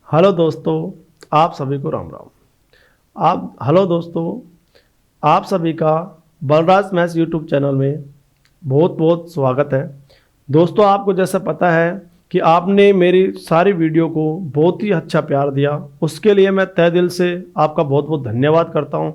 Hello दोस्तों, आप सभी को राम राम। आप सभी का बलराज मैथ्स यूट्यूब चैनल में बहुत बहुत स्वागत है। दोस्तों, आपको जैसा पता है कि आपने मेरी सारी वीडियो को बहुत ही अच्छा प्यार दिया, उसके लिए मैं तहे दिल से आपका बहुत बहुत धन्यवाद करता हूं।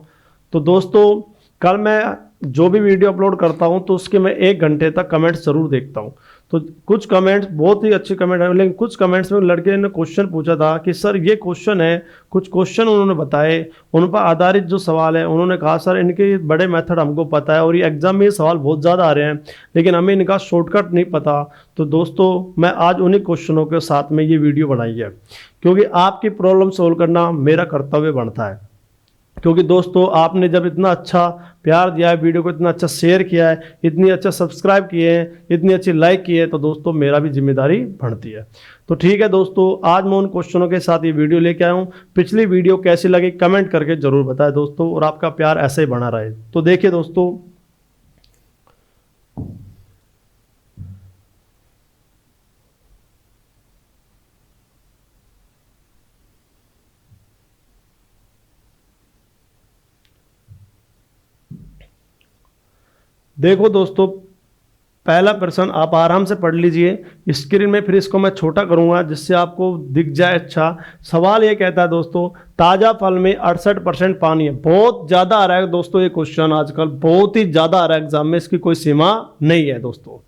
तो दोस्तों, कल मैं जो भी वीडियो अपलोड करता हूं तो उसके मैं 1 घंटे तक कमेंट्स ज़रूर देखता हूं। तो कुछ कमेंट्स बहुत ही अच्छे कमेंट है, लेकिन कुछ कमेंट्स में लड़के ने क्वेश्चन पूछा था कि सर ये क्वेश्चन है, कुछ क्वेश्चन उन्होंने बताए, उन पर आधारित जो सवाल है उन्होंने कहा सर इनके बड़े मेथड हमको पता है और ये एग्जाम में ये सवाल बहुत ज़्यादा आ रहे हैं, लेकिन हमें इनका शॉर्टकट नहीं पता। तो दोस्तों, मैं आज उन्हीं क्वेश्चनों के साथ में ये वीडियो बनाई है, क्योंकि आपकी प्रॉब्लम सोल्व करना मेरा कर्तव्य बनता है। क्योंकि दोस्तों, आपने जब इतना अच्छा प्यार दिया है, वीडियो को इतना अच्छा शेयर किया है, इतनी अच्छा सब्सक्राइब किए हैं, इतनी अच्छी लाइक किए हैं, तो दोस्तों मेरा भी जिम्मेदारी बनती है। तो ठीक है दोस्तों, आज मैं उन क्वेश्चनों के साथ ये वीडियो लेके आया हूँ। पिछली वीडियो कैसी लगी कमेंट करके ज़रूर बताएं दोस्तों, और आपका प्यार ऐसे ही बना रहे। तो देखिए दोस्तों, देखो दोस्तों, पहला प्रश्न आप आराम से पढ़ लीजिए स्क्रीन में, फिर इसको मैं छोटा करूंगा जिससे आपको दिख जाए अच्छा। सवाल ये कहता है दोस्तों, ताज़ा फल में 68% पानी है। बहुत ज़्यादा आ रहा है दोस्तों ये क्वेश्चन, आजकल बहुत ही ज़्यादा आ रहा है एग्जाम में, इसकी कोई सीमा नहीं है दोस्तों।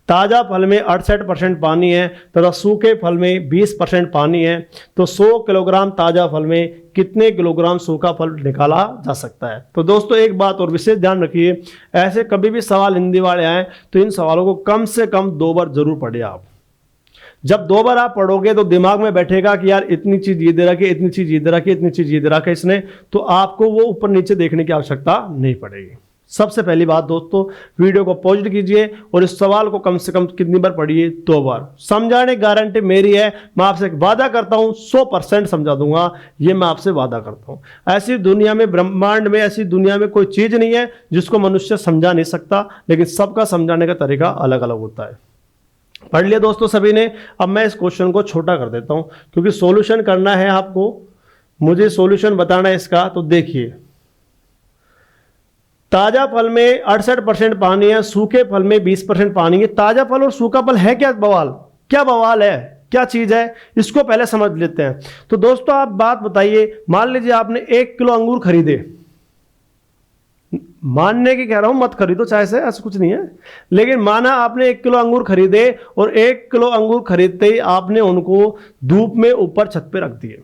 ताज़ा फल में 68% पानी है तथा सूखे फल में 20% पानी है। तो 100 किलोग्राम ताज़ा फल में कितने किलोग्राम सूखा फल निकाला जा सकता है। तो दोस्तों, एक बात और विशेष ध्यान रखिए, ऐसे कभी भी सवाल हिंदी वाले आए तो इन सवालों को कम से कम 2 बार जरूर पढ़िए आप। जब 2 बार आप पढ़ोगे तो दिमाग में बैठेगा कि यार इतनी चीज ये दे रखी, इतनी चीज ये दे रखी, इतनी चीज ये दे रखी इसने, तो आपको वो ऊपर नीचे देखने की आवश्यकता नहीं पड़ेगी। सबसे पहली बात दोस्तों, वीडियो को पॉज कीजिए और इस सवाल को कम से कम कितनी बार पढ़िए, 2 बार। समझाने की गारंटी मेरी है, मैं आपसे वादा करता हूं 100% समझा दूंगा, ये मैं आपसे वादा करता हूं। ऐसी दुनिया में, ब्रह्मांड में ऐसी दुनिया में कोई चीज नहीं है जिसको मनुष्य समझा नहीं सकता, लेकिन सबका समझाने का तरीका अलग अलग होता है। पढ़ लिया दोस्तों सभी ने। अब मैं इस क्वेश्चन को छोटा कर देता हूं, क्योंकि सॉल्यूशन करना है आपको, मुझे सॉल्यूशन बताना है इसका। तो देखिए, ताजा फल में 68% पानी है, सूखे फल में 20% पानी है। ताजा फल और सूखा फल है क्या बवाल, क्या बवाल है, क्या चीज है, इसको पहले समझ लेते हैं। तो दोस्तों, आप बात बताइए, मान लीजिए आपने 1 किलो अंगूर खरीदे, मानने की कह रहा हूं, मत खरीदो चाहे से, ऐसा कुछ नहीं है, लेकिन माना आपने 1 किलो अंगूर खरीदे और 1 किलो अंगूर खरीदते ही आपने उनको धूप में ऊपर छत पे रख दिए।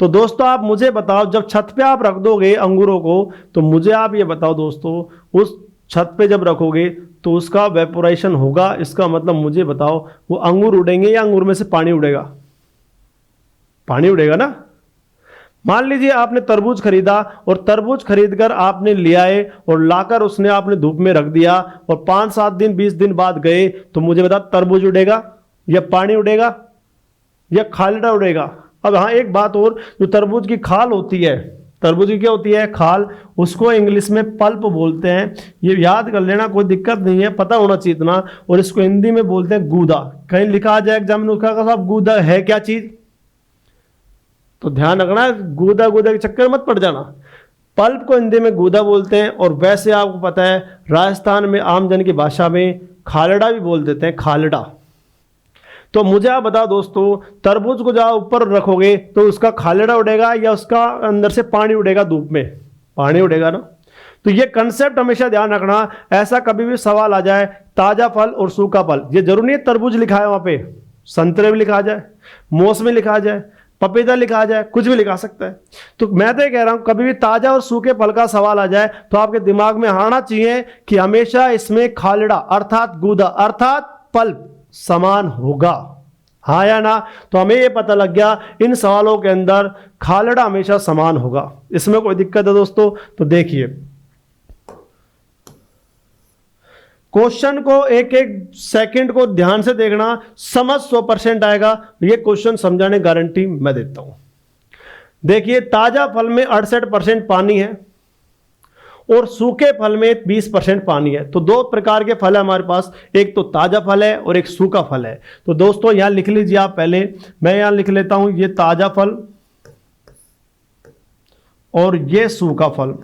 तो दोस्तों, आप मुझे बताओ, जब छत पे आप रख दोगे अंगूरों को, तो मुझे आप ये बताओ दोस्तों, उस छत पे जब रखोगे तो उसका वेपोराइजेशन होगा, इसका मतलब मुझे बताओ वो अंगूर उड़ेंगे या अंगूर में से पानी उड़ेगा? पानी उड़ेगा ना। मान लीजिए आपने तरबूज खरीदा और तरबूज खरीदकर आपने ले आए और लाकर उसने आपने धूप में रख दिया और 5-7 दिन 20 दिन बाद गए, तो मुझे बता तरबूज उड़ेगा या पानी उड़ेगा या खालिडा उड़ेगा? अब हाँ, एक बात और, जो तरबूज की खाल होती है, तरबूज की क्या होती है, खाल, उसको इंग्लिश में पल्प बोलते हैं। ये याद कर लेना, कोई दिक्कत नहीं है, पता होना चाहिए इतना। और इसको हिंदी में बोलते हैं गूदा। कहीं लिखा आ जाए एग्जाम में, उसका साहब गूदा है क्या चीज, तो ध्यान रखना, गूदा गूदा के चक्कर मत पड़ जाना। पल्प को हिंदी में गूदा बोलते हैं, और वैसे आपको पता है राजस्थान में आमजन की भाषा में खालड़ा भी बोल देते हैं, खालड़ा। तो मुझे आप बताओ दोस्तों, तरबूज को जब ऊपर रखोगे तो उसका खालड़ा उड़ेगा या उसका अंदर से पानी उड़ेगा? धूप में पानी उड़ेगा ना। तो ये कंसेप्ट हमेशा ध्यान रखना। ऐसा कभी भी सवाल आ जाए, ताजा फल और सूखा फल, ये जरूरी नहीं है तरबूज लिखा है वहां पे, संतरे भी लिखा जाए, मौसमी लिखा जाए, पपीता लिखा जाए, कुछ भी लिखा सकता है। तो मैं तो ये कह रहा हूं, कभी भी ताजा और सूखे फल का सवाल आ जाए तो आपके दिमाग में आना चाहिए कि हमेशा इसमें खालड़ा अर्थात गूदा अर्थात पल्प समान होगा, हाँ या ना। तो हमें यह पता लग गया इन सवालों के अंदर खालड़ा हमेशा समान होगा, इसमें कोई दिक्कत है दोस्तों? तो देखिए, क्वेश्चन को एक एक सेकंड को ध्यान से देखना, समझ 100% आएगा। ये क्वेश्चन समझाने गारंटी मैं देता हूं। देखिए, ताजा फल में 68% पानी है और सूखे फल में 20% पानी है। तो दो प्रकार के फल है हमारे पास, एक तो ताजा फल है और एक सूखा फल है। तो दोस्तों यहां लिख लीजिए आप, पहले मैं यहां लिख लेता हूं, ये ताजा फल और ये सूखा फल।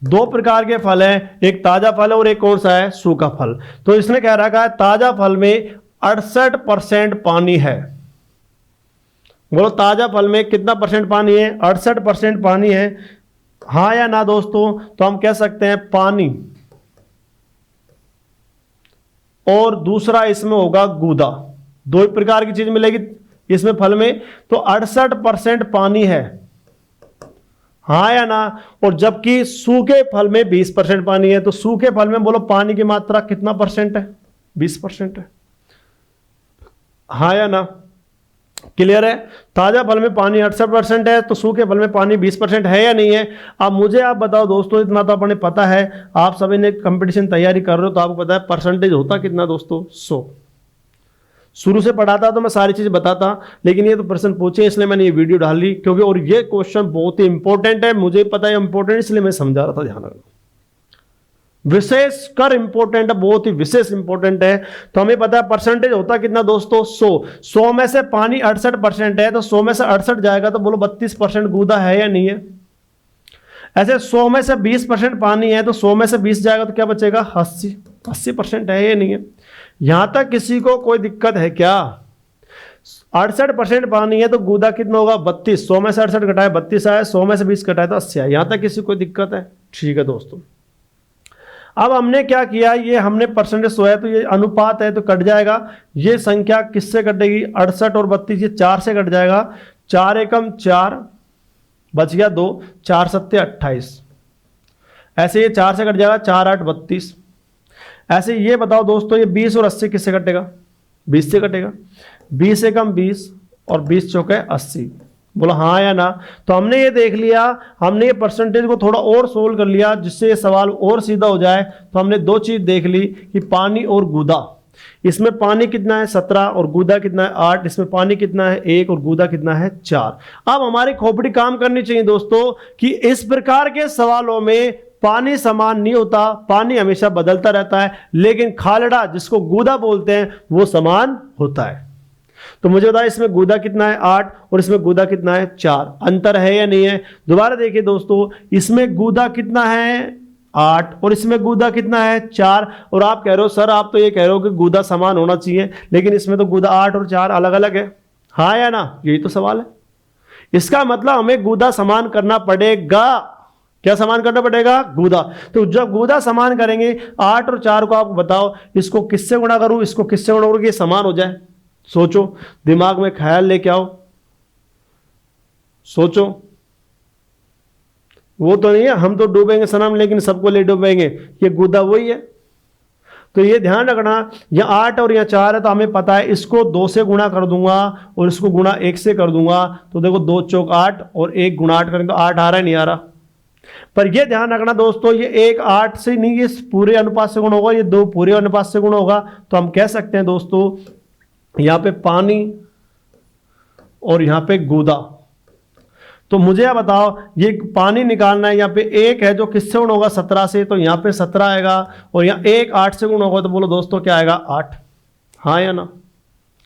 दो प्रकार के फल हैं, एक ताजा फल है और एक कौन सा है, सूखा फल। तो इसने कह रखा है ताजा फल में 68% पानी है। बोलो ताजा फल में कितना परसेंट पानी है, 68% पानी है, हाँ या ना दोस्तों। तो हम कह सकते हैं पानी, और दूसरा इसमें होगा गूदा। दो ही प्रकार की चीज मिलेगी इसमें फल में। तो 68% पानी है, हाँ या ना। और जबकि सूखे फल में 20% पानी है। तो सूखे फल में बोलो पानी की मात्रा कितना परसेंट है, 20% है, हाँ या ना। क्लियर है। ताजा फल में पानी 68% है, तो सूखे फल में पानी 20% है या नहीं है। अब मुझे आप बताओ दोस्तों, इतना तो अपने पता है, आप सभी ने कंपटीशन तैयारी कर रहे हो तो आपको पता है परसेंटेज होता कितना दोस्तों, 100। शुरू से पढ़ाता तो मैं सारी चीज बताता, लेकिन ये तो प्रश्न पूछे इसलिए मैंने ये वीडियो डाल ली, क्योंकि और ये क्वेश्चन बहुत ही इंपॉर्टेंट है, मुझे पता है इंपॉर्टेंट, इसलिए मैं समझा रहा था। ध्यान रखना, विशेष कर इंपॉर्टेंट है, बहुत ही विशेष इंपॉर्टेंट है। तो हमें पता है परसेंटेज होता कितना दोस्तों, 100 में से पानी 68% है, तो 100 में से 68 जाएगा तो बोलो 32% गूदा है या नहीं है। ऐसे 100 में से 20% पानी है, तो 100 में से 20 जाएगा तो क्या बचेगा, 80% है या नहीं है। यहां तक किसी को कोई दिक्कत है क्या। 68% पानी है तो गूदा कितना होगा, 32। 100 में से 68 घटाए 32 आया, 100 में से 20 घटाए तो 80 आया। यहां तक किसी को दिक्कत है, ठीक है दोस्तों। अब हमने क्या किया, ये हमने परसेंटेज 100 है तो ये अनुपात है तो कट जाएगा। ये संख्या किससे कटेगी, 68 और 32 ये 4 से कट जाएगा। 4 एकम 4 बच गया 2, 4 सत्ते 28। ऐसे ये 4 से कट जाएगा, 4 8 32। ऐसे ये बताओ दोस्तों, ये 20 और 80 किससे कटेगा, 20 से कटेगा। 20 एकम 20 और 20 चौके 80। बोला हाँ या ना। तो हमने ये देख लिया, हमने ये परसेंटेज को थोड़ा और सोल्व कर लिया जिससे ये सवाल और सीधा हो जाए। तो हमने दो चीज देख ली कि पानी और गूदा। इसमें पानी कितना है 17 और गूदा कितना है 8। इसमें पानी कितना है 1 और गूदा कितना है 4। अब हमारी खोपड़ी काम करनी चाहिए दोस्तों कि इस प्रकार के सवालों में पानी समान नहीं होता, पानी हमेशा बदलता रहता है, लेकिन खालड़ा जिसको गूदा बोलते हैं वो समान होता है। तो मुझे बताया इसमें गूदा कितना है 8 और इसमें गूदा कितना है 4। अंतर है या नहीं है। दोबारा देखिए दोस्तों, इसमें गूदा कितना है 8 और इसमें गूदा कितना है 4। और आप कह रहे हो सर, आप तो ये कह रहे हो कि गूदा समान होना चाहिए, लेकिन इसमें तो गूदा 8 और 4 अलग अलग है, हाँ या ना। यही तो सवाल है। इसका मतलब हमें गूदा समान करना पड़ेगा। क्या समान करना पड़ेगा, गूदा। तो जब गूदा समान करेंगे 8 और 4 को आप बताओ इसको किससे गुणा करूं, इसको किससे गुणा करूं कि समान हो जाए। सोचो, दिमाग में ख्याल लेके आओ, सोचो। वो तो नहीं है हम तो डूबेंगे सनम लेकिन सबको ले डूबेंगे, ये गूदा वही है। तो ये ध्यान रखना, ये 8 और ये 4 है तो हमें पता है इसको 2 से गुणा कर दूंगा और इसको गुणा 1 से कर दूंगा। तो देखो 2 चौक 8 और 1 गुणा 8 करेंगे तो 8 आ रहा है, नहीं आ रहा। पर ये ध्यान रखना दोस्तों, ये 1 8 से नहीं, ये पूरे अनुपात से गुण होगा, ये 2 पूरे अनुपात से गुण होगा। तो हम कह सकते हैं दोस्तों यहां पे पानी और यहां पे गूदा। तो मुझे आप बताओ, ये पानी निकालना है, यहां पे 1 है जो किससे गुण होगा 17 से, तो यहां पे 17 आएगा। और यहां 1 8 से गुण होगा तो बोलो दोस्तों क्या आएगा 8, हाँ या ना।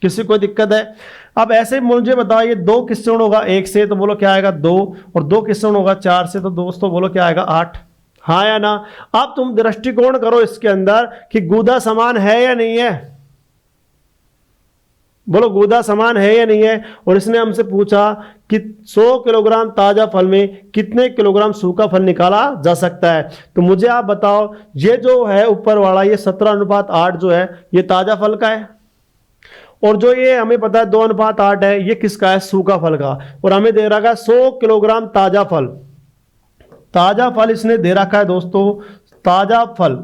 किसी कोई दिक्कत है। अब ऐसे मुझे बताओ ये 2 किससे गुण होगा 1 से, तो बोलो क्या आएगा 2। और 2 किससे गुण होगा 4 से, तो दोस्तों बोलो क्या आएगा 8, हाँ या ना। अब तुम दृष्टिकोण करो इसके अंदर कि गूदा समान है या नहीं है। बोलो गूदा समान है या नहीं है। और इसने हमसे पूछा कि 100 किलोग्राम ताजा फल में कितने किलोग्राम सूखा फल निकाला जा सकता है। तो मुझे आप बताओ, ये जो है ऊपर वाला ये 17:8 जो है ये ताजा फल का है, और जो ये हमें पता है 2:8 है ये किसका है, सूखा फल का। और हमें दे रखा है 100 किलोग्राम ताजा फल। ताजा फल इसने दे रखा है दोस्तों, ताजा फल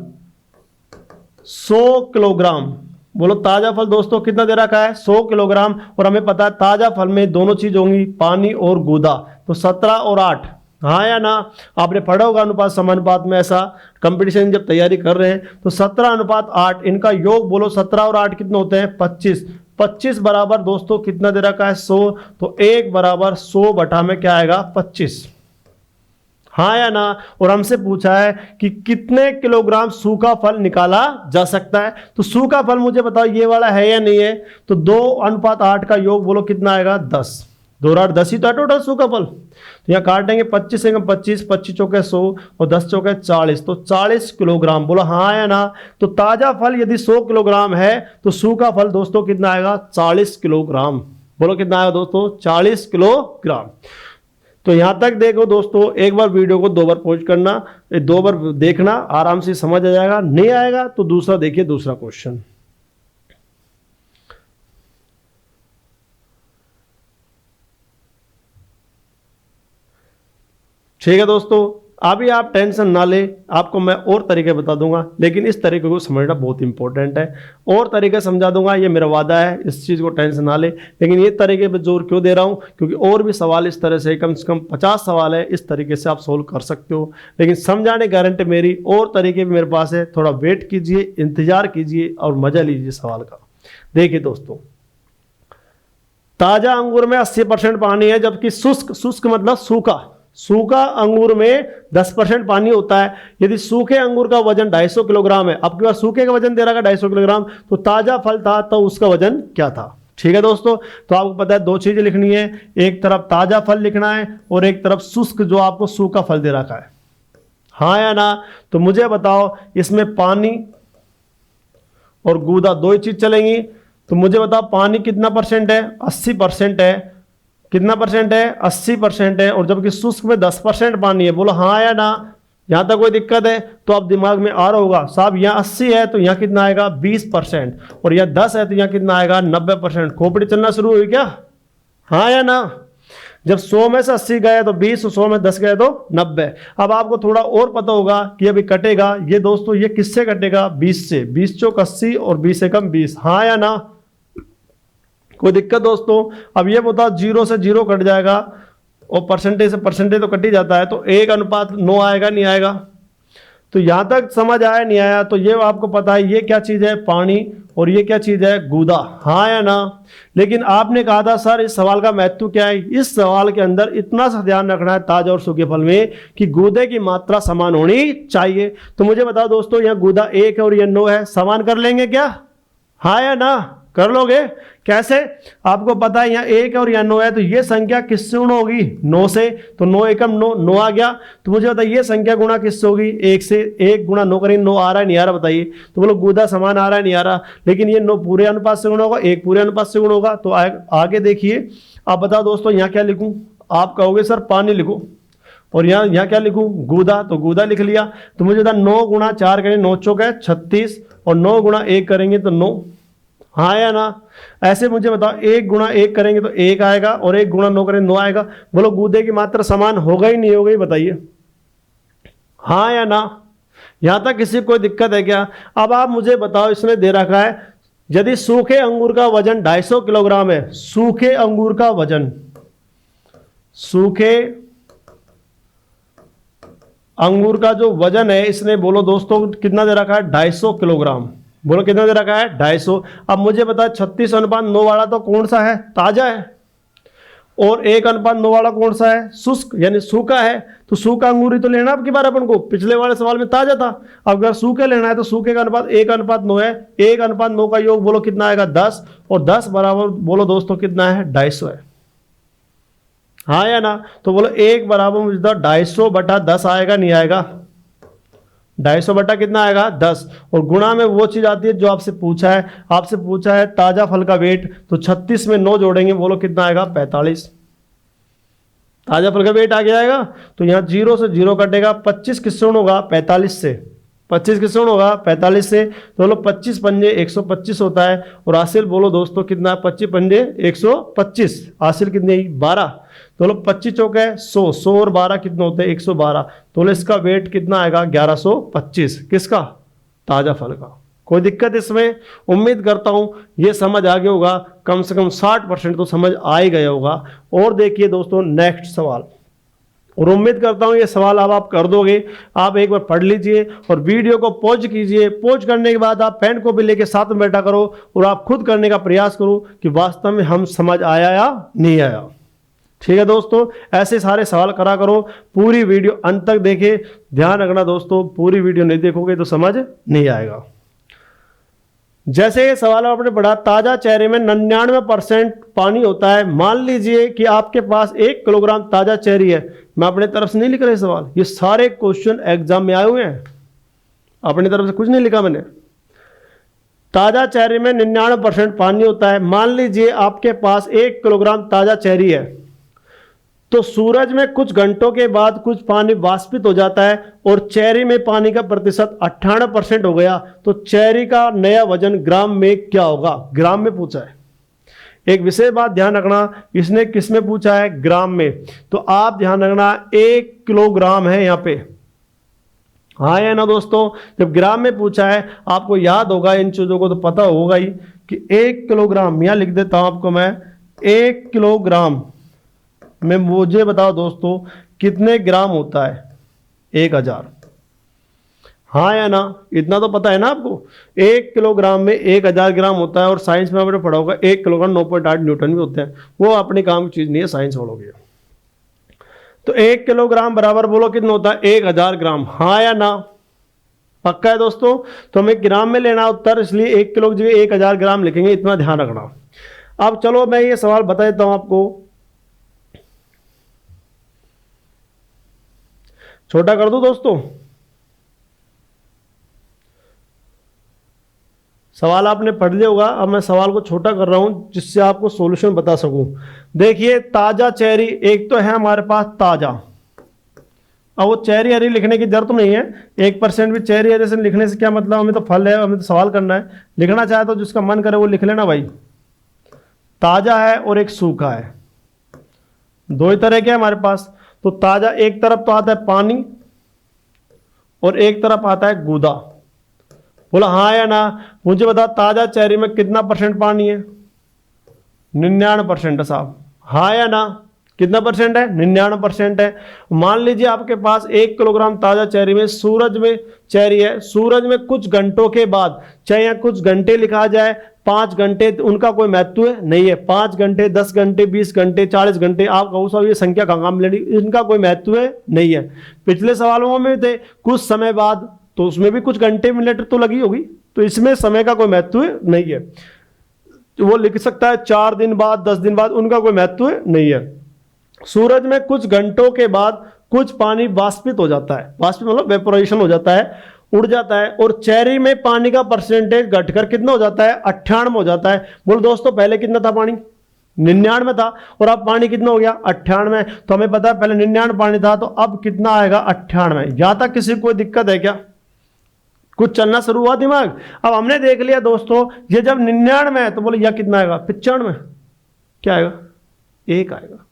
100 किलोग्राम। बोलो ताजा फल दोस्तों कितना दे रखा है 100 किलोग्राम। और हमें पता है ताजा फल में दोनों चीज होंगी, पानी और गूदा। तो 17 और 8, हाँ या ना। आपने पढ़ा होगा अनुपात समानुपात में, ऐसा कंपटीशन जब तैयारी कर रहे हैं तो 17:8 इनका योग बोलो 17 और 8 कितने होते हैं 25। 25 बराबर दोस्तों कितना दे रखा है 100। तो 1 बराबर 100 बटा में क्या आएगा 25। हाँ या ना। और हमसे पूछा है कि कितने किलोग्राम सूखा फल निकाला जा सकता है। तो सूखा फल मुझे बताओ ये वाला है या नहीं है। तो 2:8 का योग बोलो कितना आएगा 10। 2 और 8 10 ही तो है टोटल सूखा फल। तो यहाँ काटेंगे 25 से 25, 25 चौके 100 और 10 चौके 40, तो 40 किलोग्राम। बोलो हाँ या ना। तो ताजा फल यदि 100 किलोग्राम है तो सूखा फल दोस्तों कितना आएगा 40 किलोग्राम। बोलो कितना आएगा दोस्तों 40 किलोग्राम। तो यहां तक देखो दोस्तों, एक बार वीडियो को 2 बार पॉज करना, 2 बार देखना, आराम से समझ आ जाएगा। नहीं आएगा तो दूसरा देखिए, दूसरा क्वेश्चन। ठीक है दोस्तों, अभी आप टेंशन ना ले, आपको मैं और तरीके बता दूंगा, लेकिन इस तरीके को समझना बहुत इंपॉर्टेंट है। और तरीके समझा दूंगा, ये मेरा वादा है, इस चीज़ को टेंशन ना ले। लेकिन ये तरीके पे जोर क्यों दे रहा हूँ, क्योंकि और भी सवाल इस तरह से कम 50 सवाल है, इस तरीके से आप सोल्व कर सकते हो। लेकिन समझाने गारंटी मेरी, और तरीके भी मेरे पास है। थोड़ा वेट कीजिए, इंतजार कीजिए और मजा लीजिए सवाल का। देखिए दोस्तों, ताजा अंगूर में 80% पानी है, जबकि शुष्क मतलब सूखा अंगूर में 10% पानी होता है। यदि सूखे अंगूर का वजन 250 किलोग्राम है, आपके पास सूखे का वजन दे रहा है 250 किलोग्राम, तो ताजा फल था तो उसका वजन क्या था। ठीक है दोस्तों, तो आपको पता है 2 चीजें लिखनी है, एक तरफ ताजा फल लिखना है और एक तरफ शुष्क जो आपको सूखा फल दे रखा है। हाँ या ना। तो मुझे बताओ, इसमें पानी और गूदा 2 ही चीज चलेंगी। तो मुझे बताओ पानी कितना परसेंट है, 80% है। कितना परसेंट है, 80% है। और जबकि शुष्क में 10% पानी है। बोलो हाँ या ना। यहां तक कोई दिक्कत है तो आप दिमाग में आ रहा होगा, साहब यहाँ 80 है तो यहाँ कितना आएगा 20%, और यहाँ 10 है तो यहाँ कितना आएगा 90%। खोपड़ी चलना शुरू हुई क्या। हाँ या ना। जब 100 में से 80 गए तो 20, 100 में 10 गए तो 90। अब आपको थोड़ा और पता होगा कि अभी कटेगा ये दोस्तों, ये किससे कटेगा 20 से। 20 चौक 80 और 20 से कम 20। हाँ या ना। कोई दिक्कत दोस्तों। अब ये बताओ 0 से 0 कट जाएगा और परसेंटेज से परसेंटेज तो कट ही जाता है, तो 1:9 आएगा नहीं आएगा। तो यहां तक समझ आया नहीं आया। तो ये आपको पता है ये क्या चीज है, पानी, और ये क्या चीज है, गूदा। हाँ या ना। लेकिन आपने कहा था सर इस सवाल का महत्व क्या है। इस सवाल के अंदर इतना सा ध्यान रखना है ताजा और सूखे फल में कि गूदे की मात्रा समान होनी चाहिए। तो मुझे बताओ दोस्तों, यहाँ गूदा 1 है और ये 9 है, समान कर लेंगे क्या। हाँ या ना। कर लोगे कैसे। आपको पता है यहाँ 1 और यहाँ 9 है, तो ये संख्या किससे गुणा होगी 9 से। तो 9 एकम 9, 9 आ गया। तो मुझे बताइए ये संख्या गुणा किससे होगी 1 से। 1 गुणा 9 करेंगे, 9 आ रहा है नहीं आ रहा बताइए। तो बोलो गूदा समान आ रहा है नहीं आ रहा। लेकिन ये 9 पूरे अनुपात से गुणा होगा, 1 पूरे अनुपात से गुणा होगा। तो आगे देखिए, आप बताओ दोस्तों यहाँ क्या लिखूं। आप कहोगे सर पानी लिखो, और यहाँ क्या लिखूं गूदा। तो गूदा लिख लिया। तो मुझे बता 9 गुणा 4 करेंगे 9 चौक है 36, और 9 गुणा 1 करेंगे तो 9। हाँ या ना। ऐसे मुझे बताओ 1 गुणा 1 करेंगे तो 1 आएगा, और 1 गुणा 9 करेंगे 9 आएगा। बोलो गूदे की मात्रा समान होगा ही नहीं होगा ही बताइए। हाँ या ना। यहां तक किसी को कोई दिक्कत है क्या। अब आप मुझे बताओ, इसने दे रखा है यदि सूखे अंगूर का वजन 250 किलोग्राम है, सूखे अंगूर का वजन, सूखे अंगूर का जो वजन है, इसने बोलो दोस्तों कितना दे रखा है 250 किलोग्राम। बोलो कितना दे रखा है 250। अब मुझे बता 36:9 वाला तो कौन सा है, ताजा है, और 1:9 वाला कौन सा है, शुष्क यानी सूखा है। तो सूखा अंगूर ही तो लेना आपकी बार अपन को, पिछले वाले सवाल में ताजा था। अब अगर सूखे लेना है तो सूखे का अनुपात 1:9 है। 1:9 का योग बोलो कितना आएगा 10, और 10 बराबर बोलो दोस्तों कितना है 250 है। हाँ या ना। तो बोलो 1 बराबर मुझे 250/10 आएगा नहीं आएगा। 250 बटा कितना आएगा 10, और गुणा में वो चीज आती है जो आपसे पूछा है। आपसे पूछा है ताजा फल का वेट, तो 36 में 9 जोड़ेंगे बोलो कितना आएगा 45। ताजा फल का वेट आ गया आएगा। तो यहाँ 0 से 0 कटेगा, 25 किससे होगा 45 से। 25 किससे होगा 45 से। तो बोलो 25 पंजे 125 होता है, और हासिल बोलो दोस्तों कितना 25 पंजे 125, हासिल कितनी 12। तो बोलो 25 चौके 100, 100 और 12 कितने होते हैं 112। तो बोलो इसका वेट कितना आएगा 1125। किसका, ताजा फल का। कोई दिक्कत इसमें। उम्मीद करता हूं ये समझ आ गया होगा, कम से कम 60% तो समझ आ ही गया होगा। और देखिए दोस्तों नेक्स्ट सवाल, और उम्मीद करता हूं ये सवाल अब आप कर दोगे। आप एक बार पढ़ लीजिए और वीडियो को पॉज कीजिए। पॉज करने के बाद आप पेन को भी लेके साथ में बैठा करो और आप खुद करने का प्रयास करो कि वास्तव में हम समझ आया या नहीं आया। ठीक है दोस्तों, ऐसे सारे सवाल करा करो, पूरी वीडियो अंत तक देखे। ध्यान रखना दोस्तों, पूरी वीडियो नहीं देखोगे तो समझ नहीं आएगा। जैसे ये सवाल आपने पढ़ा, ताजा चेरी में 99% पानी होता है। मान लीजिए कि आपके पास 1 किलोग्राम ताजा चेरी है। मैं अपने तरफ से नहीं लिख रहा सवाल, ये सारे क्वेश्चन एग्जाम में आए हुए हैं, अपनी तरफ से कुछ नहीं लिखा मैंने। ताजा चेरी में 99% पानी होता है। मान लीजिए आपके पास 1 किलोग्राम ताजा चेरी है, तो सूरज में कुछ घंटों के बाद कुछ पानी वाष्पित हो जाता है और चेरी में पानी का प्रतिशत 98% हो गया। तो चेरी का नया वजन ग्राम में क्या होगा? ग्राम में पूछा है। एक विशेष बात ध्यान रखना, इसने किस में पूछा है? ग्राम में। तो आप ध्यान रखना 1 किलोग्राम है यहां पे, हाँ या ना दोस्तों? जब ग्राम में पूछा है, आपको याद होगा, इन चीजों को तो पता होगा ही कि 1 किलोग्राम, यहां लिख देता हूं आपको मैं, 1 किलोग्राम में मुझे बताओ दोस्तों कितने ग्राम होता है? 1000। हाँ या ना? इतना तो पता है ना आपको, 1 किलोग्राम में 1000 ग्राम होता है। और साइंस में आपने पढ़ा होगा 1 किलोग्राम 9.8 न्यूटन भी होते हैं। वो अपने काम की चीज नहीं है, साइंस पढ़ोगे। तो 1 किलोग्राम बराबर बोलो कितना होता है? 1000 ग्राम। हाँ या ना? पक्का है दोस्तों? तो हमें ग्राम में लेना उत्तर, इसलिए 1 किलो की जगह 1000 ग्राम लिखेंगे, इतना ध्यान रखना। अब चलो मैं ये सवाल बता देता हूं आपको, छोटा कर दूं दोस्तों? सवाल आपने पढ़ लिया होगा, अब मैं सवाल को छोटा कर रहा हूं जिससे आपको सॉल्यूशन बता सकूं। देखिए, ताजा चेरी, एक तो है हमारे पास ताजा। अब वो चेरी हरी लिखने की जरूरत नहीं है, 1% भी चेरी हरी से लिखने से क्या मतलब? हमें तो फल है, हमें तो सवाल करना है। लिखना चाहे तो जिसका मन करे वो लिख लेना भाई। ताजा है और एक सूखा है, दो ही तरह के हमारे पास। तो ताजा, एक तरफ तो आता है पानी और एक तरफ आता है गूदा। बोला हाँ या ना? मुझे बता, ताजा चेरी में कितना % पानी है? 99% है साहब। हाँ या ना? कितना % है? 99% है। मान लीजिए आपके पास 1 किलोग्राम ताजा चेरी में, सूरज में चेरी है, सूरज में कुछ घंटों के बाद, चाहे यहाँ कुछ घंटे लिखा जाए, 5 घंटे, उनका कोई महत्व नहीं है। 5 घंटे, 10 घंटे, 20 घंटे, 40 घंटे, आप कहो सब ये संख्या कहाँ मिलेगी, इनका कोई महत्व नहीं है। पिछले सवालों में थे कुछ समय बाद, तो उसमें भी कुछ घंटे मिनट तो लगी होगी, तो इसमें समय का कोई महत्व नहीं है। वो लिख सकता है 4 दिन बाद, 10 दिन बाद, उनका कोई महत्व नहीं है। सूरज में कुछ घंटों के बाद कुछ पानी वाष्पित हो जाता है, वाष्पित मतलब वेपोराइजेशन हो जाता है, उड़ जाता है, और चेरी में पानी का परसेंटेज घटकर कितना हो जाता है? 98 हो जाता है। बोल दोस्तों, पहले कितना था पानी? 99 था, और अब पानी कितना हो गया? 98। तो हमें पता है पहले 99 पानी था, तो अब कितना आएगा? 98। यहां तक किसी को कोई दिक्कत है क्या? कुछ चलना शुरू हुआ दिमाग? अब हमने देख लिया दोस्तों, ये जब 99 है तो बोले यह कितना आएगा? 95। क्या आएगा? 1 आएगा।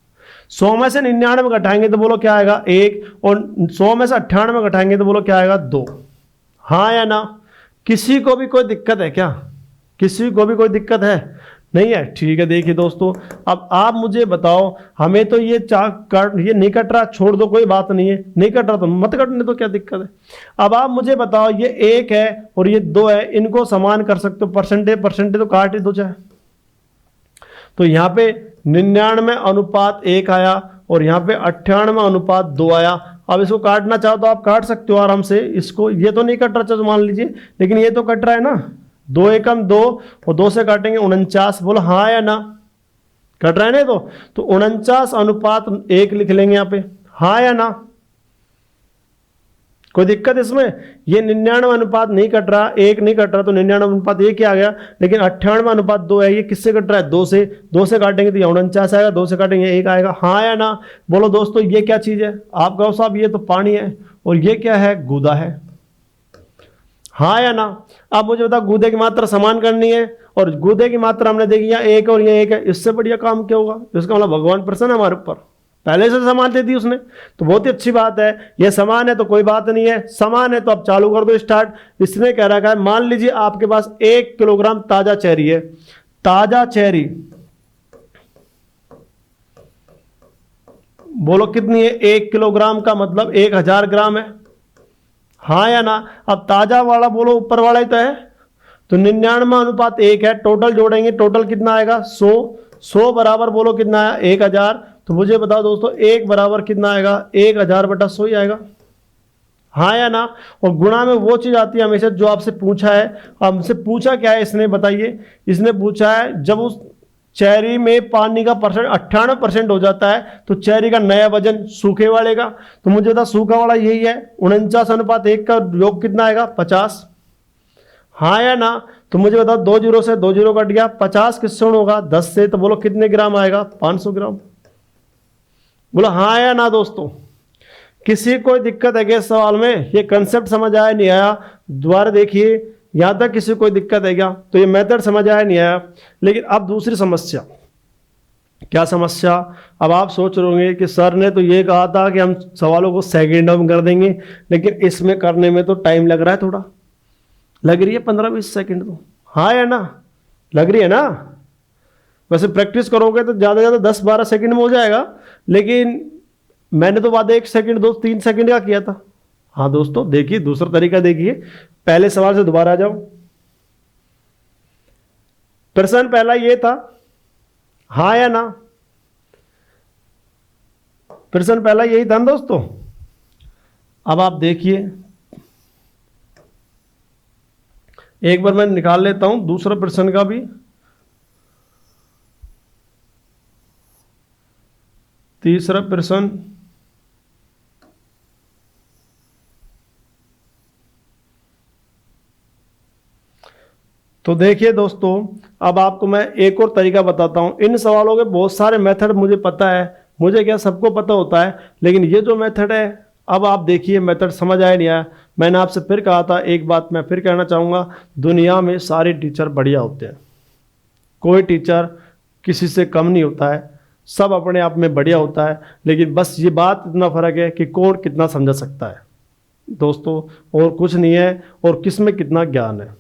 100 में से 99 घटाएंगे तो बोलो क्या आएगा? 1। और 100 में से 98 घटाएंगे तो बोलो क्या आएगा? 2। हाँ या ना? किसी को भी कोई दिक्कत है क्या? किसी को भी कोई दिक्कत है? नहीं है? ठीक है। देखिए दोस्तों, अब आप मुझे बताओ, हमें तो ये ये नहीं कट रहा, छोड़ दो, कोई बात नहीं है, नहीं कट रहा तो मत कटने दो, क्या दिक्कत है? अब आप मुझे बताओ, ये 1 है और ये 2 है, इनको समान कर सकते हो, परसेंटेज तो काट ही दो चाहे। तो यहाँ पे 99:1 आया और यहाँ पे 98:2 आया। अब इसको काटना चाहो तो आप काट सकते हो आराम से इसको, ये तो नहीं कट रहा, चलो मान लीजिए, लेकिन ये तो कट रहा है ना। 2 एकम 2 और 2 से काटेंगे 49। बोलो हाँ या ना? कट रहा है ना? तो 49:1 लिख लेंगे यहाँ पे। हाँ या ना? कोई दिक्कत इसमें? ये 99 नहीं कट रहा, 1 नहीं कट रहा, तो 99:1 आ गया। लेकिन 98:2 है, ये किससे कट रहा है? 2 से। 2 से काटेंगे तो 49 आएगा, 2 से काटेंगे 1 आएगा। हाँ या ना? बोलो दोस्तों, ये क्या चीज है? आप कहो साहब ये तो पानी है, और ये क्या है? गूदा है। हाँ या ना? आप मुझे बताओ, गूदे की मात्रा समान करनी है, और गूदे की मात्रा हमने देखी यहाँ 1 और ये 1 है, इससे बढ़िया काम क्या होगा? इसका मतलब भगवान प्रसन्न है हमारे ऊपर, पहले से समान दे दी उसने, तो बहुत ही अच्छी बात है। ये समान है तो कोई बात नहीं है, समान है तो अब चालू कर दो स्टार्ट। इसने कह रखा है, मान लीजिए आपके पास 1 किलोग्राम ताजा चेरी है। ताजा चेरी बोलो कितनी है? 1 किलोग्राम का मतलब 1000 ग्राम है। हाँ या ना? अब ताजा वाला बोलो, ऊपर वाला ही तो है, तो 99:1 है। टोटल जोड़ेंगे, टोटल कितना आएगा? 100। 100 बराबर बोलो कितना है? 1000। तो मुझे बताओ दोस्तों, 1 बराबर कितना आएगा, 1000/100 ही आएगा, हाँ या ना। और गुणा में वो चीज आती है हमेशा जो आपसे पूछा है। हमसे पूछा क्या है इसने, बताइए। इसने पूछा है जब उस चेरी में पानी का परसेंट 98% हो जाता है तो चेरी का नया वजन सूखे वाले का। तो मुझे बता सूखा वाला यही है, 49:1 का योग कितना आएगा, 50, हाँ या ना। तो मुझे बताओ 2 जीरो से 2 जीरो कट गया, 50 किससे होगा, 10 से, तो बोलो कितने ग्राम आएगा, 500 ग्राम। बोलो हाँ या ना दोस्तों। किसी कोई दिक्कत है क्या इस सवाल में, ये कंसेप्ट समझ आया नहीं आया, दोबारा देखिए, यहां तक किसी कोई दिक्कत है क्या, तो ये मेथड समझ आया नहीं आया। लेकिन अब दूसरी समस्या, क्या समस्या, अब आप सोच रहे होंगे कि सर ने तो ये कहा था कि हम सवालों को सेकंडों में कर देंगे, लेकिन इसमें करने में तो टाइम लग रहा है, थोड़ा लग रही है 15-20 सेकंड, तो हाँ या ना, लग रही है ना। वैसे प्रैक्टिस करोगे तो ज़्यादा से ज़्यादा 10-12 सेकंड में हो जाएगा, लेकिन मैंने तो वादा 1 सेकंड 2-3 सेकंड का किया था। हाँ दोस्तों देखिए, दूसरा तरीका देखिए, पहले सवाल से दोबारा आ जाओ। प्रश्न पहला ये था, हाँ या ना, प्रश्न पहला यही था ना दोस्तों। अब आप देखिए, एक बार मैं निकाल लेता हूं दूसरा प्रश्न का भी। तीसरा प्रश्न, तो देखिए दोस्तों, अब आपको मैं एक और तरीका बताता हूं। इन सवालों के बहुत सारे मेथड मुझे पता है, मुझे क्या सबको पता होता है, लेकिन ये जो मेथड है, अब आप देखिए मेथड समझ आया नहीं आया। मैंने आपसे फिर कहा था, एक बात मैं फिर कहना चाहूँगा, दुनिया में सारे टीचर बढ़िया होते हैं, कोई टीचर किसी से कम नहीं होता है, सब अपने आप में बढ़िया होता है। लेकिन बस ये बात इतना फ़र्क है कि कौन कितना समझा सकता है दोस्तों, और कुछ नहीं है, और किस में कितना ज्ञान है।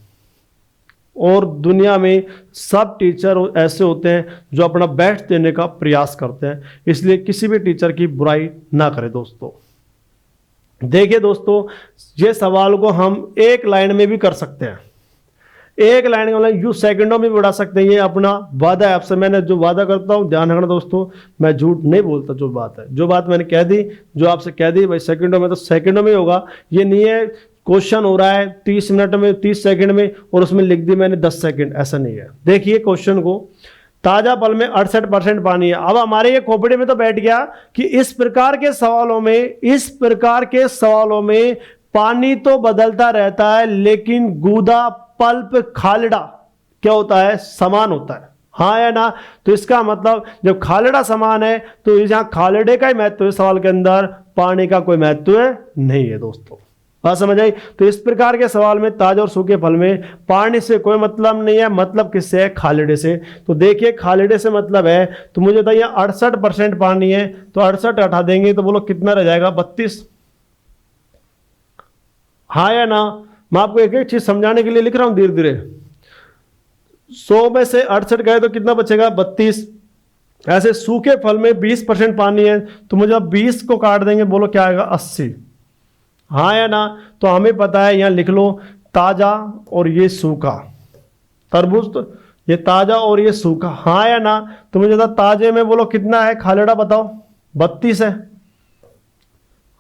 और दुनिया में सब टीचर ऐसे होते हैं जो अपना बेस्ट देने का प्रयास करते हैं, इसलिए किसी भी टीचर की बुराई ना करें दोस्तों। देखिए दोस्तों, ये सवाल को हम एक लाइन में भी कर सकते हैं, एक लाइन में मतलब सेकंडों में भी बढ़ा सकते हैं। ये अपना वादा है आपसे, मैंने जो वादा करता हूँ ध्यान रखना दोस्तों, मैं झूठ नहीं बोलता। जो बात है, जो बात मैंने कह दी, जो आपसे कह दी भाई सेकंडों में, तो सेकंडों में ही होगा। ये नहीं है क्वेश्चन हो रहा है 30 मिनट में, 30 सेकंड में, और उसमें लिख दी मैंने 10 सेकंड, ऐसा नहीं है। देखिए क्वेश्चन को, ताजा फल में 68% पानी है। अब हमारे ये खोपड़ी में तो बैठ गया कि इस प्रकार के सवालों में पानी तो बदलता रहता है, लेकिन गूदा, पल्प, खालड़ा क्या होता है, समान होता है, हाँ या ना। तो इसका मतलब जब खालड़ा समान है तो यहां खालड़े का ही महत्व है सवाल के अंदर, पानी का कोई महत्व नहीं है दोस्तों, बात समझ आई। तो इस प्रकार के सवाल में ताजे और सूखे फल में पानी से कोई मतलब नहीं है, मतलब किससे है, खालड़े से। तो देखिए खालड़े से मतलब है, तो मुझे बताइए 68% पानी है, तो 68 हटा देंगे तो बोलो कितना रह जाएगा, 32, हाँ या ना। मैं आपको एक एक चीज समझाने के लिए लिख रहा हूं धीरे धीरे। 100 में से 68 गए तो कितना बचेगा, 32। ऐसे सूखे फल में 20% पानी है, तो मुझे 20 को काट देंगे, बोलो क्या आएगा, 80, हाँ या ना। तो हमें पता है, यहां लिख लो ताजा और ये सूखा, तरबूज तो ये ताजा और ये सूखा, हाँ या ना। तो मुझे बता ताजे में बोलो कितना है, खालड़ा बताओ, 32 है,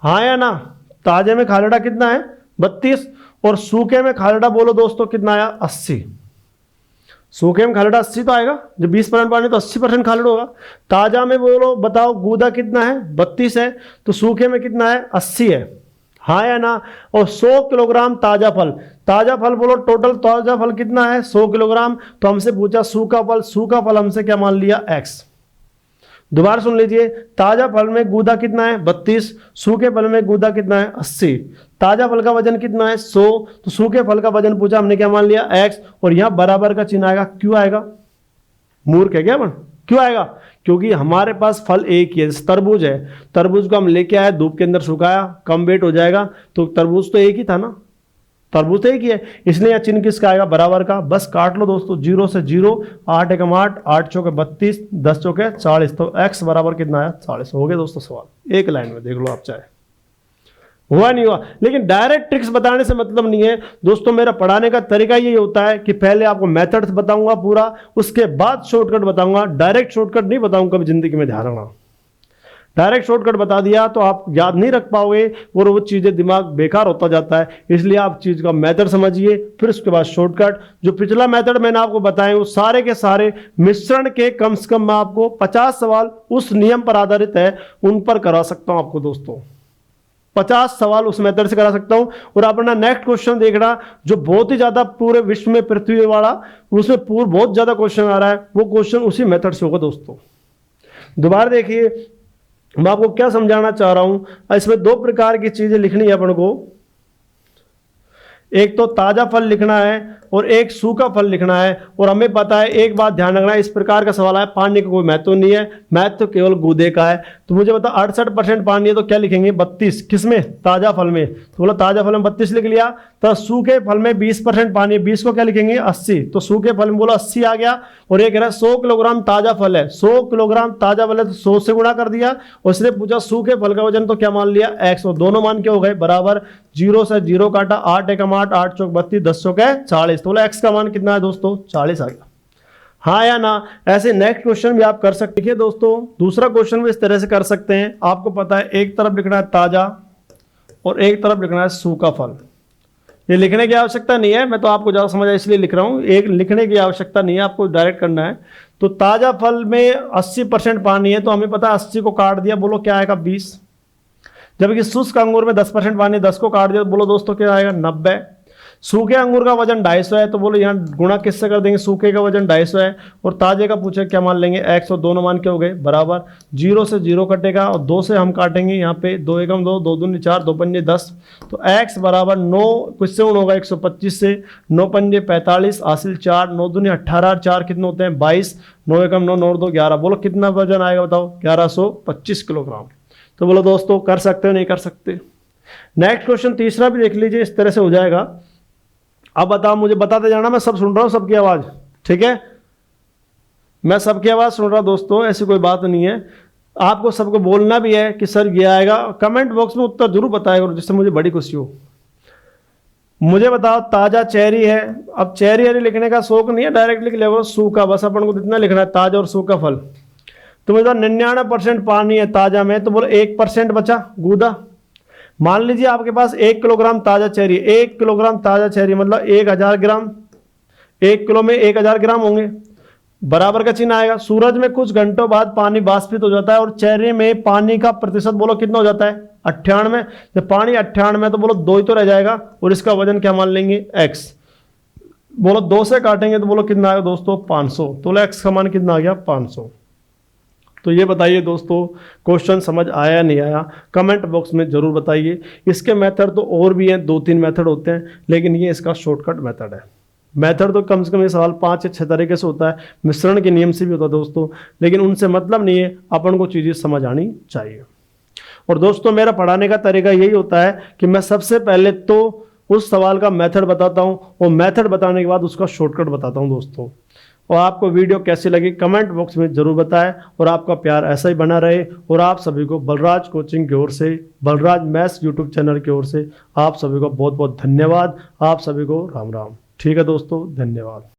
हाँ या ना। ताजे में खालड़ा कितना है, 32, और सूखे में खालड़ा बोलो दोस्तों कितना आया, 80। सूखे में खालड़ा 80 तो आएगा, जब 20% पानी तो 80% खालड़ा होगा। ताजा में बोलो बताओ गूदा कितना है, 32 है, तो सूखे में कितना है, 80 है, हाँ या ना। और 100 किलोग्राम ताजा फल बोलो टोटल ताजा फल कितना है, 100 किलोग्राम। तो हमसे पूछा सूखा फल हमसे क्या मान लिया, x। दोबारा सुन लीजिए, ताजा फल में गूदा कितना है, 32, सूखे फल में गूदा कितना है, 80। ताजा फल का वजन कितना है, 100, तो सूखे फल का वजन पूछा, हमने क्या मान लिया, x। और यहां बराबर का चिन्ह आएगा, क्यों आएगा, मूर्ख है क्या अपन, क्यों आएगा, क्योंकि हमारे पास फल एक ही है। तरबूज है, तरबूज को हम लेके आए, धूप के अंदर सुखाया, कम वेट हो जाएगा, तो तरबूज तो एक ही था ना, तरबूज तो एक ही है, इसलिए यह चिन्ह किसका आएगा, बराबर का। बस काट लो दोस्तों, 0 से 0, 8 एकम 8, 8 चौके 32, 10 चौके 40, तो x बराबर कितना आया, 40। हो गया दोस्तों सवाल, एक लाइन में देख लो आप चाहे, हुआ नहीं हुआ। लेकिन डायरेक्ट ट्रिक्स बताने से मतलब नहीं है दोस्तों, मेरा पढ़ाने का तरीका यही होता है कि पहले आपको मेथड्स बताऊंगा पूरा, उसके बाद शॉर्टकट बताऊंगा, डायरेक्ट शॉर्टकट नहीं बताऊंगा कभी जिंदगी में, ध्यान रखना। डायरेक्ट शॉर्टकट बता दिया तो आप याद नहीं रख पाओगे और वो चीज़ें दिमाग बेकार होता जाता है। इसलिए आप चीज़ का मेथड समझिए, फिर उसके बाद शॉर्टकट। जो पिछला मेथड मैंने आपको बताए वो सारे के सारे मिश्रण के कम से कम मैं आपको 50 सवाल उस नियम पर आधारित है, उन पर करा सकता हूं आपको दोस्तों। 50 सवाल उस मेथड से करा सकता हूं। और अपना नेक्स्ट क्वेश्चन देखना जो बहुत ही ज्यादा पूरे विश्व में पृथ्वी वाला, उसमें बहुत ज्यादा क्वेश्चन आ रहा है, वो क्वेश्चन उसी मेथड से होगा दोस्तों। दोबारा देखिए मैं आपको क्या समझाना चाह रहा हूं। इसमें दो प्रकार की चीजें लिखनी है अपन को, एक तो ताजा फल लिखना है और एक सूखा फल लिखना है। और हमें पता है, एक बात ध्यान रखना है, इस प्रकार का सवाल है, पानी का कोई महत्व नहीं है, महत्व तो केवल गूदे का है। तो मुझे बता 68% पानी है तो क्या लिखेंगे 32, किसमें, ताजा फल में। तो बोला ताजा फल में 32 लिख लिया। तो सूखे फल में 20% पानी है, 20 को क्या लिखेंगे 80। तो सूखे फल में बोला 80 आ गया। और एक है 100 किलोग्राम ताजा फल है, 100 किलोग्राम ताजा फल है तो 100 से गुणा कर दिया। और उसने पूछा सूखे फल का वजन, तो क्या मान लिया x। और दोनों मान क्या हो गए बराबर, 0 से 0 काटा, 8 एकम 8, 8 चौक 32, 10 चौक 40। तो बोला x का मान कितना है दोस्तों 40 आ गया। हाँ या ना। ऐसे नेक्स्ट क्वेश्चन भी आप कर सकते हैं दोस्तों। दूसरा क्वेश्चन भी इस तरह से कर सकते हैं। आपको पता है एक तरफ लिखना है ताजा और एक तरफ लिखना है सूखा फल। ये लिखने की आवश्यकता नहीं है, मैं तो आपको ज़्यादा समझ इसलिए लिख रहा हूँ। एक लिखने की आवश्यकता नहीं है, आपको डायरेक्ट करना है। तो ताजा फल में 80% पानी है तो हमें पता है 80 को काट दिया, बोलो क्या आएगा 20। जबकि शुष्क अंगूर में 10% पानी, 10 को काट दिया तो बोलो दोस्तों क्या आएगा 90। सूखे अंगूर का वजन 250 है तो बोलो यहाँ गुणा किससे कर देंगे, सूखे का वजन 250 है और ताजे का पूछे क्या मान लेंगे x। और दोनों मान क्या हो गए बराबर, 0 से 0 कटेगा और 2 से हम काटेंगे यहाँ पे, 2 एकम 2, 2 दूनी 4, 2 पंजे 10। तो x बराबर 9 किससे गुण होगा 125 से, 9 पंजे 45, हासिल 4, 9 दूनी 18, 4 कितने होते हैं 22, 9 एकम 9, 9 2 11। बोलो कितना वजन आएगा बताओ 1125 किलोग्राम। तो बोलो दोस्तों कर सकते हो नहीं कर सकते। नेक्स्ट क्वेश्चन तीसरा भी देख लीजिए, इस तरह से हो जाएगा। अब बताओ, मुझे बताते जाना, मैं सब सुन रहा हूं सबकी आवाज, ठीक है, मैं सबकी आवाज सुन रहा हूं दोस्तों, ऐसी कोई बात नहीं है। आपको सबको बोलना भी है कि सर ये आएगा। कमेंट बॉक्स में उत्तर जरूर बताएगा जिससे मुझे बड़ी खुशी हो। मुझे बताओ ताजा चेरी है। अब चेरी हरी लिखने का शौक नहीं है, डायरेक्ट लिख ले सूखा, बस अपन को इतना लिखना है ताजा और सूखा फल। तो मुझे 99% पानी है ताजा में, तो बोलो 1% बचा गूदा। मान लीजिए आपके पास 1 किलोग्राम ताजा चेरी, 1 किलोग्राम ताजा चेरी मतलब 1000 ग्राम, 1 किलो में 1000 ग्राम होंगे, बराबर का चिन्ह आएगा। सूरज में कुछ घंटों बाद पानी वाष्पित हो जाता है और चेरी में पानी का प्रतिशत बोलो कितना हो जाता है 98। जब पानी 98 तो बोलो 2 ही तो रह जाएगा और इसका वजन क्या मान लेंगे x। बोलो 2 से काटेंगे तो बोलो कितना आएगा दोस्तों 500। तो बोलो x का मान कितना आ गया 500। तो ये बताइए दोस्तों क्वेश्चन समझ आया नहीं आया, कमेंट बॉक्स में ज़रूर बताइए। इसके मेथड तो और भी हैं, 2-3 मेथड होते हैं, लेकिन ये इसका शॉर्टकट मेथड है। मेथड तो कम से कम ये सवाल 5 या 6 तरीके से होता है, मिश्रण के नियम से भी होता है दोस्तों, लेकिन उनसे मतलब नहीं है, अपन को चीज़ें समझ आनी चाहिए। और दोस्तों मेरा पढ़ाने का तरीका यही होता है कि मैं सबसे पहले तो उस सवाल का मेथड बताता हूँ और मेथड बताने के बाद उसका शॉर्टकट बताता हूँ दोस्तों। और आपको वीडियो कैसी लगी कमेंट बॉक्स में ज़रूर बताएं और आपका प्यार ऐसा ही बना रहे। और आप सभी को बलराज कोचिंग की ओर से, बलराज मैथ्स यूट्यूब चैनल की ओर से आप सभी को बहुत बहुत धन्यवाद। आप सभी को राम राम। ठीक है दोस्तों, धन्यवाद।